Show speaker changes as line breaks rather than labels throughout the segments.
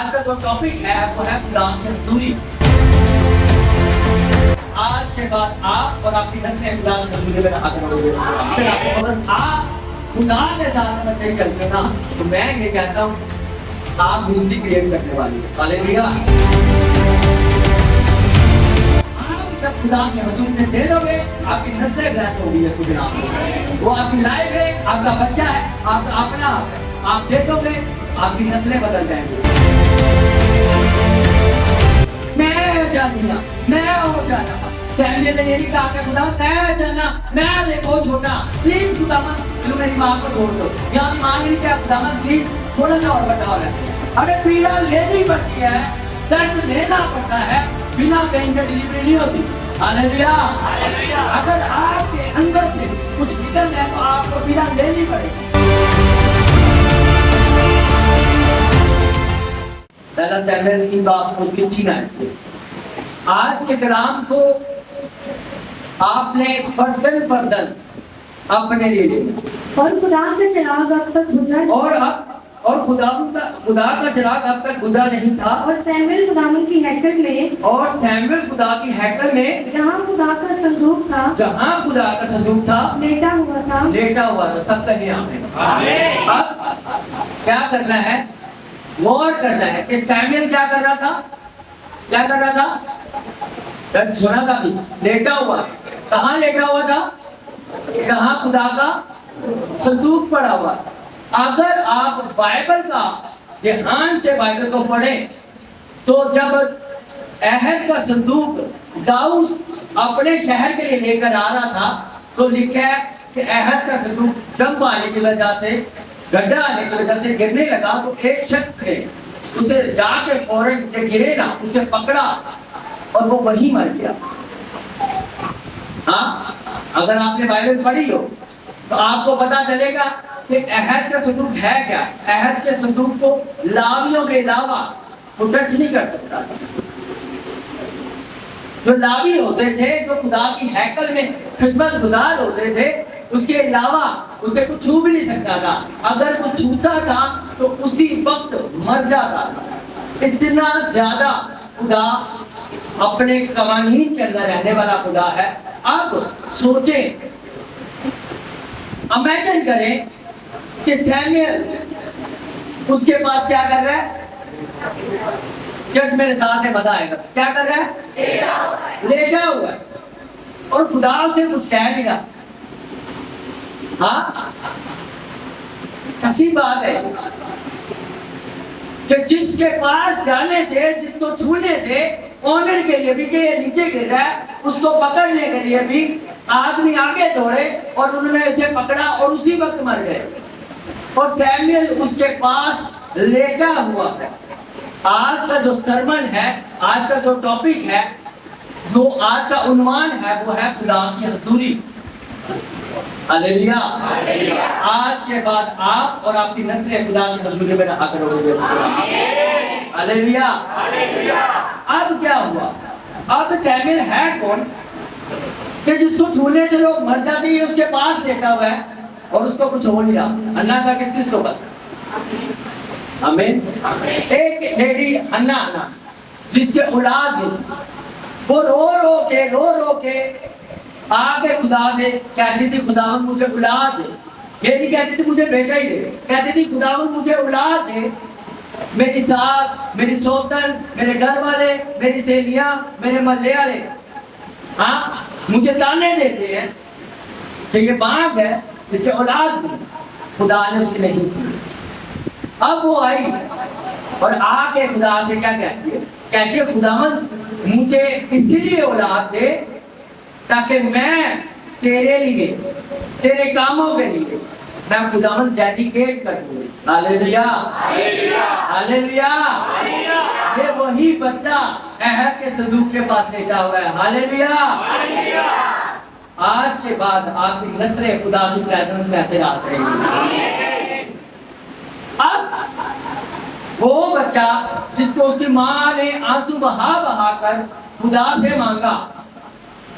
آج کا جو ٹاپک ہے وہ ہے خدا کی حضوری. آج کے بعد آپ اور آپ کی نسلیں خدا کی حضوری میں حاضر ہوں گے. پھر آپ خدا کے ساتھ میں صحیح چلتے نا تو میں یہ کہتا ہوں آپ ہسٹری کریٹ کرنے والی ہے. ہاللیلویا. آپ جب خدا کے حضور میں دے دو گے آپ کی نسلیں بلیس ہوگی اس کے نام میں. وہ آپ کی لائف ہے, آپ کا بچہ ہے, آپ کا اپنا ہے. آپ دے دو گے آپ کی نسلیں بدل جائیں گی. میں جاننا میں ہو جانا. سیموئیل نے یہ نہیں کہا کہ خدا میں جانا میں لے بہت چھوٹا پلیز خدا من میری ماں کو چھوڑ دو. یا ماں نے کیا خدا من پلیز تھوڑا سا اور بڑا ہو رہا ہے. اگر پیڑا لینی پڑتی ہے درد لینا پڑتا ہے بنا پین کے ڈلیوری نہیں ہوتی. ہاللیلویا. اگر آپ کے اندر سے کچھ نکل ہے تو آپ کو پیڑا لینی پڑے گی. پہلا سیموئیل کی بات اس کی 3 آیت تھی. آج کے کلام کو آپ نے فردن اپنے لیے لیا
اور خدا کا چراغ اب تک بجھا
اور خدا کا چراغ اب تک بجھا نہیں تھا.
اور سیموئیل خداوند کی
خدا کی ہیکل میں
جہاں خدا کا صندوق تھا لیٹا ہوا تھا.
سب کہیں آمین. اب کیا کرنا ہے, غور کرنا ہے کہ سیموئیل کیا کر رہا تھا سنا تھا بھی لیٹا ہوا. کہاں لیٹا ہوا تھا؟ کہاں خدا کا صندوق پڑا ہوا. اگر آپ بائبل کا دھیان سے بائبل کو پڑھیں تو جب عہد کا صندوق داؤد اپنے شہر کے لیے لے کر آ رہا تھا تو لکھا ہے کہ عہد کا صندوق جمپ آنے کی وجہ سے گڈھا آنے کی وجہ سے گرنے لگا تو ایک شخص نے اسے جا کے فوراً گرے نا اسے پکڑا اور وہ وہیں مر گیا. ہاں اگر آپ نے بائبل پڑھی ہو تو آپ کو پتا چلے گا کہ عہد کا صندوق ہے کیا. عہد کے صندوق کو لاویوں کے علاوہ وہ ٹچ نہیں کر سکتا. جو لاوی ہوتے تھے جو خدا کی ہیکل میں خدمت گزار ہوتے تھے اس کے علاوہ اسے کچھ چھو بھی نہیں سکتا تھا. اگر وہ چھوتا تھا تو اسی وقت مر جاتا تھا. اتنا زیادہ خدا اپنے قوانین کے اندر رہنے والا خدا ہے. اب سوچیں, امیجن کریں کہ سیموئیل اس کے پاس کیا کر رہا ہے. جج میرے ساتھ میں بتائے گا کیا کر رہا ہے, لیٹا ہوا ہے اور خدا سے کچھ کہہ نہیں رہا. ہاں کسی بات ہے کہ جس کے پاس جانے سے جس کو چھونے سے آنر کے لیے بھی کہ یہ نیچے گر رہا ہے اس کو پکڑنے کے لیے بھی آدمی آگے دوڑے اور انہوں نے اسے پکڑا اور اسی وقت مر گئے. اور سیموئیل اس کے پاس لیٹا ہوا ہے. آج کا جو سرمن ہے, آج کا جو ٹاپک ہے, جو آج کا عنوان ہے وہ ہے خدا کی حضوری. ہاللیلویا. آج کے بعد آپ اور آپ کی نسلیں خدا کی حضوری میں حاضر ہوں گے. ہاللیلویا. اب کیا ہوا؟ اب سیموئیل ہے کون کہ جس کو چھونے سے لوگ مر جاتے ہیں, اس کے پاس لیٹا ہوا ہے اور اس کو کچھ ہو نہیں رہا. اللہ کا کس کو پتا؟ آمین. ایک لیڈی ہنا جس کے اولاد نہیں, وہ رو کے آگے خدا سے کہتی تھی خداوند مجھے اولاد دے. یہ نہیں کہتی تھی مجھے بیٹا ہی دے, کہتی تھی خداوند مجھے اولاد دے. میری ساس, میری سوتن, میرے گھر والے, میری سہیلیاں, میرے محلے والے ہاں مجھے تانے دیتے ہیں کہ یہ بانگ ہے اس کے اولاد نہیں. خدا نے اس کی نہیں سنی. اب وہ آئی اور آ کے خدا سے کیا کہتی ہے, کہتی ہے خداوند مجھے اسی لیے اولاد دے تاکہ میں تیرے لیے تیرے کاموں کے لیے میں خداوند ڈیڈیکیٹ کر دوں. ہاللیلویا. ہاللیلویا. یہ وہی بچہ عہد کے صندوق کے پاس لیٹا ہوا ہے. ہاللیلویا. آج کے بعد آپ کی نسلیں خدا کی پریزنس میں ایسے آ رہی ہیں. اب وہ بچہ جس کو اس کی ماں نے آنسو بہا کر خدا سے مانگا,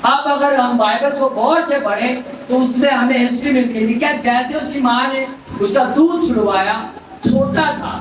اب اگر ہم بائبل کو غور سے پڑھیں تو اس میں ہمیں ہسٹری ملتی ہے کہ جیسے اس کی ماں نے اس کا دودھ چھڑوایا, چھوٹا تھا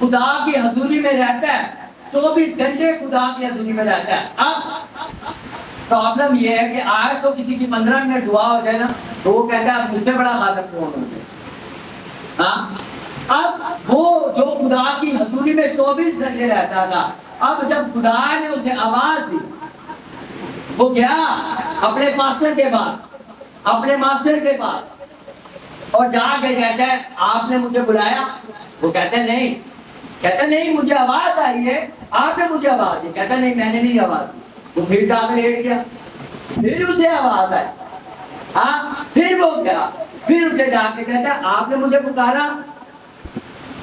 خدا کی حضوری میں رہتا ہے، 24 گھنٹے خدا کی حضوری میں رہتا ہے۔ اب پرابلم یہ ہے کہ آج تو کسی کی 15 منٹ دعا ہو جائے نا تو وہ کہتا ہے مجھ سے بڑا خالق کون ہوگا۔ ہاں، اب وہ جو خدا کی حضوری میں 24 گھنٹے رہتا تھا، اب جب خدا نے اسے آواز دی، وہ گیا اپنے پاسٹر کے پاس، اپنے ماسٹر کے پاس، اور جا کے کہتا ہے آپ نے مجھے بلایا؟ وہ کہتا ہے نہیں، کہتا ہے نہیں مجھے آواز آئی ہے، آپ نے مجھے آواز دی۔ کہتا ہے نہیں میں نے نہیں آواز دی۔ وہ پھر جا کے لیٹ گیا، پھر اسے آواز آئی، ہاں پھر وہ گیا، پھر اسے جا کے کہتا ہے آپ نے مجھے پکارا؟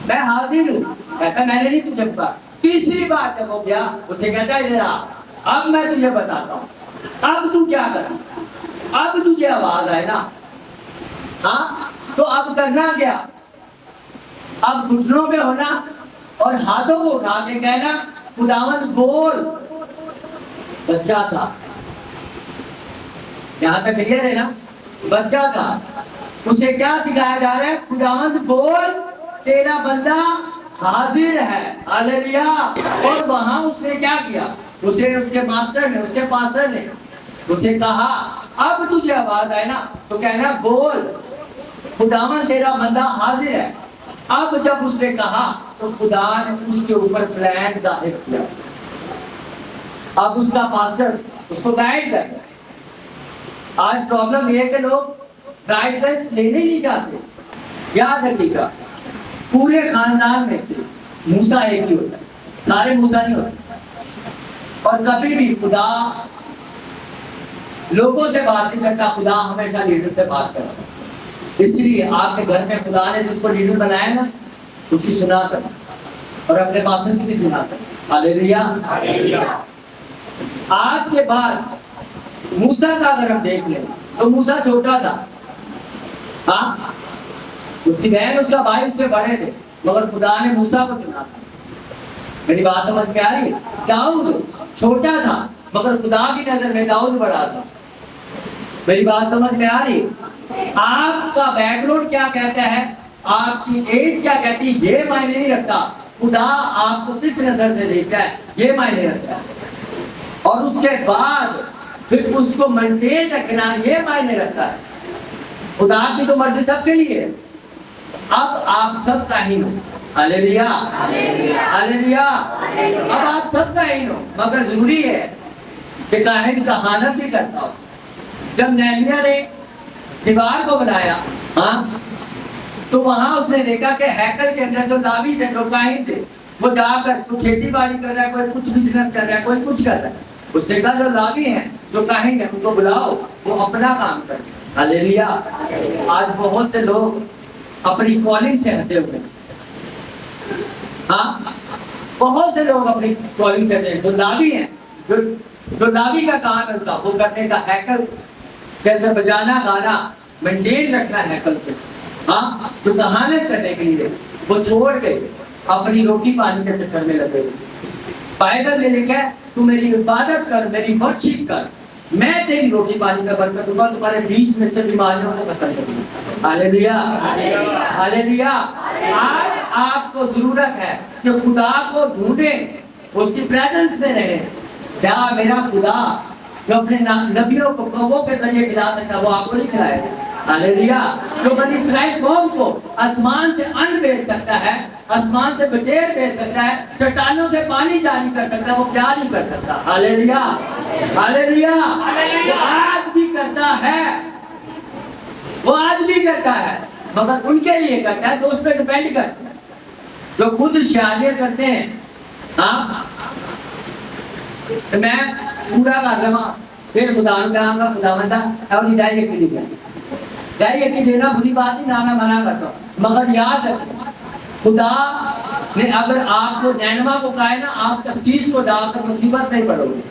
میں حاضر ہوں۔ کہتا ہے میں نے نہیں تجھے پکارا۔ تیسری بار جب وہ گیا، اسے کہتا ہے ادھر آ، اب میں تجھے بتاتا ہوں، اب تو کیا کرا، اب تجھے آواز آئے نا، ہاں تو اب کرنا کیا؟ اب گھٹنوں پہ ہونا اور ہاتھوں کو اٹھا کے کہنا خداوند بول۔ بچہ تھا، یہاں تک کلیئر ہے نا؟ بچہ تھا، اسے کیا سکھایا جا رہا ہے؟ خداوند بول، تیرا بندہ حاضر ہے، ہاللویا۔ اور وہاں اس نے کیا کیا؟ اسے اس کے ماسٹر نے، اس کے پاسٹر نے اسے کہا اب تجھے آواز آئے نا تو کہنا بول، خداوند تیرا بندہ حاضر ہے۔ اب جب اس نے کہا تو خدا نے اس کے اوپر پلان ظاہر کیا۔ اب اس کا پاسٹر اس کو گائیڈ کرتا ہے۔ آج پرابلم یہ ہے کہ لوگ گائیڈنس لینے نہیں جاتے۔ یاد رکھیے، پورے خاندان میں سے موسیٰ ایک ہی ہوتا ہے، سارے موسیٰ نہیں ہوتے۔ اور کبھی بھی خدا لوگوں سے بات نہیں کرتا، خدا ہمیشہ لیڈر سے بات کرتا ہے۔ اس لیے آپ کے گھر میں خدا نے جس کو لیڈر بنایا نا اس کی سنا کر، اور اپنے پاسٹر کی بھی سنا کر۔ ہاللویا۔ آج کے بعد موسیٰ کا اگر ہم دیکھ لیں تو موسیٰ چھوٹا تھا، ہاں اس کی بہن اس کا بھائی اس سے بڑے تھے، مگر خدا نے موسیٰ کو چنا تھا۔ میری بات سمجھ میں آ رہی ہے؟ داؤد چھوٹا تھا مگر خدا کی نظر میں داؤد بڑا تھا۔ میری بات سمجھ میں آ رہی ہے؟ آپ کا بیک گراؤنڈ کیا کہتا ہے، آپ کی ایج کیا کہتی ہے، یہ معنی نہیں رکھتا۔ خدا آپ کو کس نظر سے دیکھتا ہے یہ معنی رکھتا ہے، اور اس کے بعد پھر اس کو مینٹین رکھنا یہ معنی رکھتا ہے۔ خدا کی تو مرضی سب کے لیے ہے۔ اب آپ سب کاہن ہو، ہاللویا ہاللویا۔ اب آپ سب کاہن ہو، مگر ضروری ہے کہ کاہن کہانت بھی کرتا ہو۔ جب نہمیا نے دیوار کو بنایا، ہاں تو وہاں اس نے دیکھا کہ ہیکل کے اندر جو لاوی تھے، جو کاہن تھے، وہ جا کر کوئی کھیتی باڑی کر رہا ہے، کوئی کچھ بزنس کر رہا ہے، کوئی کچھ کر رہا ہے۔ اس نے کہا جو لاوی ہیں، جو کاہن ہیں، ان کو بلاؤ، وہ اپنا کام کریں۔ ہاللویا۔ آج بہت سے لوگ اپنی کالنگ سے ہٹے ہوئے، ہاں بہت سے لوگ اپنی کالنگ سے ہٹے، جو لاوی ہیں، جو لاوی کا کام ہے وہ کرنے کا، ہیکل کے اندر بجانا گانا مینٹین رکھنا ہیکل کو، ہاں جو کہانت کرنے کے لیے وہ چھوڑ کے اپنی روٹی پانی کے چکر میں لگے ہوئے۔ بائبل میں لکھا ہے تو میری عبادت کر، میری ورشپ کر، میں تیری روٹی پانی کا برکت دوں گا، تمہارے بیچ میں سے بیماریوں کو ختم کروں گا۔ Hallelujah hallelujah. آج آپ کو ضرورت ہے کہ خدا کو ڈھونڈیں، اس کی پریزنس میں رہیں۔ کیا میرا خدا جو اپنے نبیوں کو کووں کے ذریعے کھلا سکتا وہ آپ کو نہیں کھلائے گا؟ ہاللویا۔ جو بنی اسرائیل قوم کو آسمان سے ان بھیج سکتا ہے، آسمان سے بٹیر بھیج سکتا ہے، چٹانوں سے پانی جاری کر سکتا ہے، وہ کیا نہیں کر سکتا؟ Hallelujah hallelujah. وہ آج بھی کرتا ہے، وہ آج بھی کرتا ہے، مگر ان کے لیے کرتا ہے تو اس پہ ڈیپینڈ کرتا ہے جو خود شہادت کرتے ہیں۔ ہاں میں پورا کر لوں، پھر خدا نے کہا گا خدا مندہ اور ہدایت کے لیے ہدایت دینا بری بات نہیں، نہ میں منع کرتا ہوں، مگر یاد رکھیں خدا نے اگر آپ کو نینوا کو کہا ہے نا آپ تفسیر کو جا کر مصیبت نہیں پڑو گے۔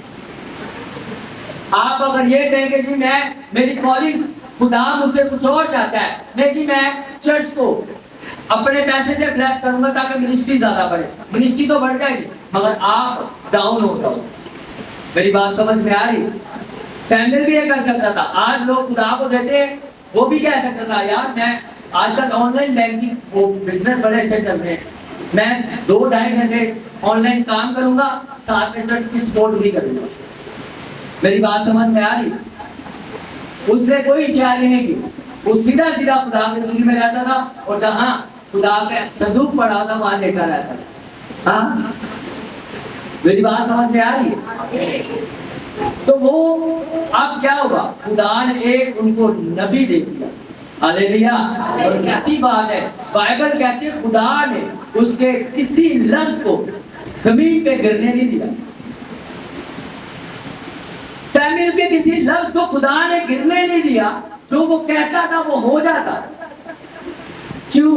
آپ اگر یہ کہیں گے کہ میں میری کالنگ خدا مجھ سے کچھ اور چاہتا ہے، لیکن میں چرچ کو اپنے پیسے سے بلیس کروں گا تاکہ منسٹری زیادہ بڑھے، منسٹری تو بڑھ جائے گی مگر آپ ڈاؤن ہو جاؤ۔ میری بات سمجھ میں آ رہی؟ سیموئل بھی یہ کر سکتا تھا، آج لوگ خدا کو دیتے ہیں، وہ بھی کہہ سکتا تھا یار میں آج تک آن لائن بینکنگ وہ بزنس بڑے اچھے چل رہے ہیں، میں 2-2.5 گھنٹے آن لائن کام کروں گا، ساتھ میں چرچ کی سپورٹ بھی کروں گا. میری بات سمجھ میں آ رہی؟ اس نے کوئی خیال نہیں کی، وہ سیدھا سیدھا خدا کی زندگی میں رہتا تھا اور جہاں خدا کا صندوق پڑا تھا وہاں لیٹا رہتا تھا. ہاں میری بات سمجھ میں آ رہی ہے؟ تو وہ اب کیا ہوا، خدا نے ایک ان کو نبی دے دیا. ہاللیلویا. اور کیسی بات ہے، بائبل کہتی ہے خدا نے اس کے کسی لفظ کو زمین پہ گرنے نہیں دیا. سیموئیل کے کسی لفظ کو خدا نے گرنے نہیں دیا، جو وہ کہتا تھا وہ ہو جاتا. کیوں؟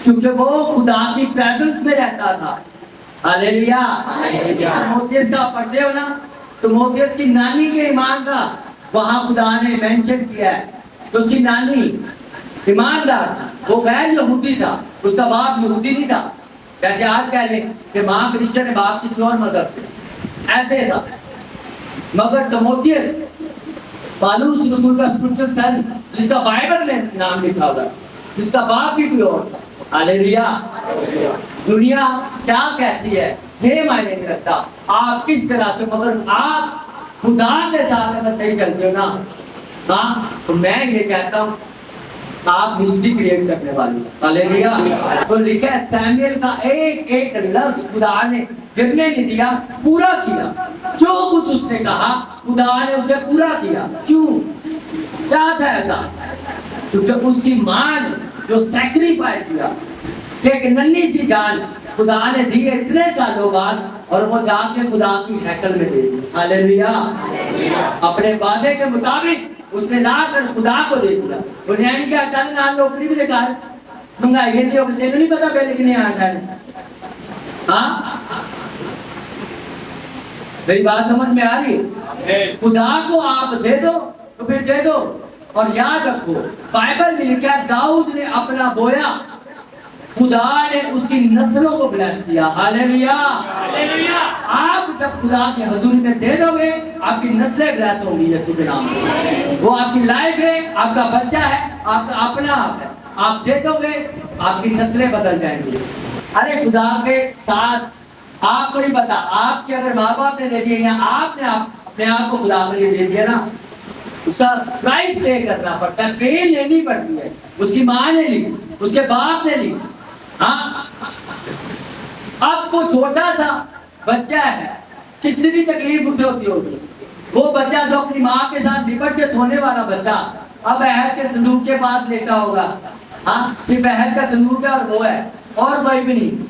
کیونکہ وہ خدا کی پریزنس میں رہتا تھا. ہاللیلویا. تیموتھیوس کا پڑھتے ہو نا، تیموتھیوس کی نانی کے ایمان کا وہاں خدا نے مینشن کیا ہے. تو اس کی نانی ایماندار تھا، وہ غیر یہودی تھا، اس کا باپ یہودی نہیں تھا. جیسے آج کہہ لیں کہ ماں کرسچن ہے، باپ کسی اور مذہب سے، ایسے تھا. مگر تیموتھیوس پالوس رسول کا اسپرچل سن، جس کا بائبل میں نام لکھا ہوگا، جس کا باپ بھی کوئی اور تھا. ہاللیلویا. دنیا کیا کہتی ہے یہ معنی نہیں رکھتا آپ کس طرح سے، مگر آپ خدا کے ساتھ اگر صحیح چلتے ہو نا، ہاں تو میں یہ کہتا ہوں آپ ہسٹری کریٹ کرنے والی. ہاللیلویا. تو لکھا ہے سیموئیل کا ایک ایک لفظ خدا نے گرنے نہیں دیا، پورا کیا. جو کچھ اس نے کہا خدا نے اسے پورا کیا. کیوں؟ کیا تھا ایسا؟ کیونکہ اس کی ماں نے جو سیکریفائس کیا، ایک ننھی سی جان خدا نے دی اتنے سالوں بعد، اور وہ جا کے خدا کی ہیکل میں دے دی. ہاللیلویا. اپنے وعدے کے مطابق اس نے لا کر خدا کو دے دیا. وہ نہیں کیا چل نہ نوکری بھی دکھا منگا یہ نہیں ہوگا، تیرے نہیں پتا پہلے کہ نہیں آتا ہے. ہاں میری بات سمجھ میں آ رہی ہے؟ خدا کو آپ دے دو تو پھر دے دو. اور یاد رکھو بائبل میں لکھا ہے داؤد نے اپنا بویا، خدا نے اس کی نسلوں کو بلیس کیا. ہاللیلویا. آپ جب خدا کی حضور میں دے دو گے آپ کی نسلیں بلیس ہوں گی یسوع کے نام میں. وہ آپ کی لائف ہے، آپ کا بچہ ہے، آپ کا اپنا آپ ہے. آپ دے دو گے آپ کی نسلیں بدل جائیں گی. ارے خدا کے ساتھ آپ کو نہیں پتا، آپ کے اگر ماں باپ نے دے دیے یا آپ نے اپنے آپ کو خدا کے لیے دے دیا نا، اس کا پرائز پے کرنا پڑتا ہے، پین لینی پڑتی ہے. اس کی ماں نے لی، اس کے باپ نے لی. ہاں اب وہ چھوٹا سا بچہ ہے، کتنی تکلیف اسے ہوتی ہوگی. وہ بچہ جو اپنی ماں کے ساتھ لپٹ کے سونے والا بچہ اب عہد کے صندوق کے پاس لیٹا ہوگا. ہاں صرف عہد کا صندوق ہے اور وہ ہے، اور کوئی بھی نہیں.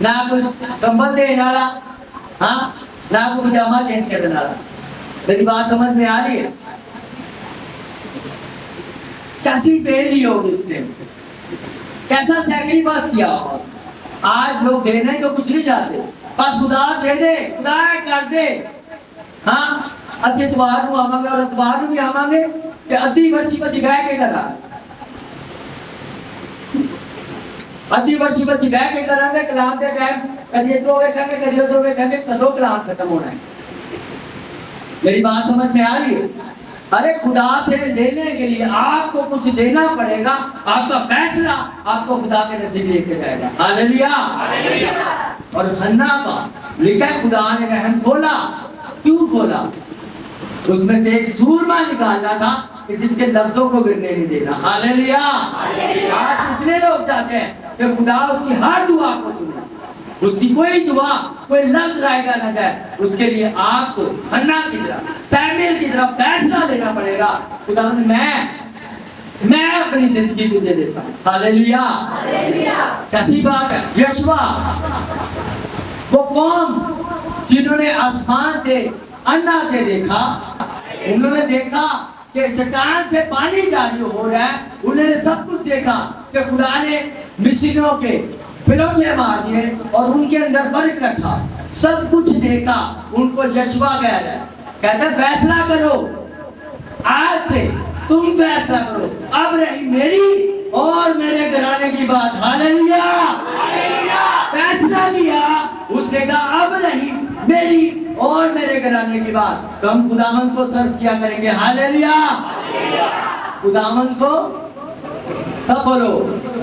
نہ کوئی کمبل دینے والا، ہاں نہ کوئی پجامہ چینج کرنے والا. میری بات سمجھ میں آ رہی ہے؟ کیسی پین لی ہوگی اس نے، کیسا سیکریفائس کیا ہوگا. آج لوگ دینے تو کچھ نہیں چاہتے، بس خدا دے دے، خدا کر دے. ہاں اسی اتوار کو آواں گے اور اتوار بھی آواں گے کہ ادھی ورشی پر جگہ کے کرا، ادھی ورشی پر جگہ کے کرا گے. کلام دے ٹائم کریے تو وہ کہیں گے، کریے تو وہ کہیں گے، کدو کلام ختم ہونا ہے. میری بات سمجھ میں آ رہی ہے؟ ارے خدا سے لینے کے لیے آپ کو کچھ دینا پڑے گا. آپ کا فیصلہ آپ کو خدا کے نزدیک لے کے جائے گا. ہاللیلویا. اور حنا کا لکھا ہے خدا نے رحم کھولا. کیوں کھولا؟ اس میں سے ایک سورما نکالنا تھا کہ جس کے لفظوں کو گرنے نہیں دینا. ہاللیلویا. آج کتنے لوگ چاہتے ہیں کہ خدا اس کی ہر دعا کو سنے، اس کی کوئی دعا کوئی لفظ رائے گا نہ جائے. اس کے لیے آپ کو حنا کی طرح سیموئیل کی طرف فیصلہ لینا پڑے گا. خدا میں اپنی زندگی تجھے دیتا ہوں. ہاللیلویا. کیسی بات ہے. یشوا وہ قوم جنہوں نے آسمان سے انا کے دیکھا، انہوں نے دیکھا کہ چٹان سے پانی جاری ہو رہا ہے. انہوں نے سب کچھ دیکھا کہ خدا نے مصریوں کے پھلوٹے مار دیے اور ان کے اندر فرق رکھا. سب کچھ دیکھا. ان کو یشوا کہہ رہا ہے، کہتا ہے فیصلہ کرو، آج سے تم فیصلہ کرو. اب رہی میری اور میرے گھرانے کی بات. ہاللیلویا. فیصلہ کیا، اس نے کہا اب رہی میری اور میرے گھرانے کی بات، تو ہم خداوند کو سرو کیا کریں گے. ہاللیلویا. خداوند کو سب بولو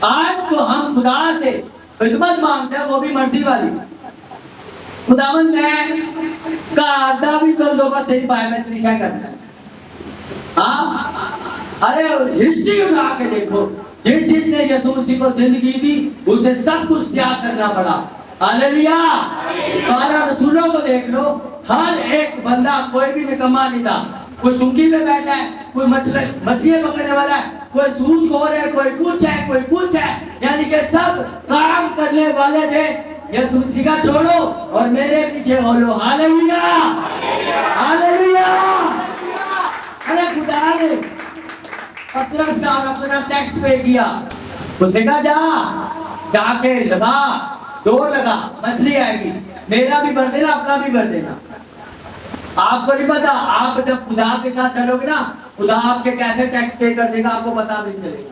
آج تو ہم خدا سے خدمت مانگتے ہیں، وہ بھی مرضی والی۔ خداوند میں کا آدھا بھی کر دو، بس تیری بائے میں تیری کیا کرنا ہے؟ ہاں، ارے ہسٹری اٹھا کے دیکھو، جس نے یسوع مسیح کو زندگی دی اسے سب کچھ تیاگ کرنا پڑا۔ ہاللیلویا۔ 12 رسولوں کو دیکھ لو، ہر ایک بندہ کوئی بھی نکما نہیں تھا۔ کوئی چنکی پہ بیٹھا ہے، کوئی مچھلی پکڑنے والا ہے، کوئی سود خور ہے، کوئی کچھ ہے، یعنی کہ سب کام کرنے والے تھے۔ یسوع مسیح کا چھوڑو اور میرے پیچھے ہو لو۔ ہاللیلویا، ہاللیلویا۔ ارے خدا نے پترس کا اپنا ٹیکس پے کیا، اس نے کہا جا کے لگا، ڈور لگا، مچھلی آئے گی، میرا بھی بھر دینا، اپنا بھی بھر دینا۔ آپ کو نہیں پتا، آپ جب خدا کے ساتھ چلو گے نا، خدا آپ کے کیسے ٹیکس پے کر دے گا آپ کو پتا بھی نہیں چلے گا۔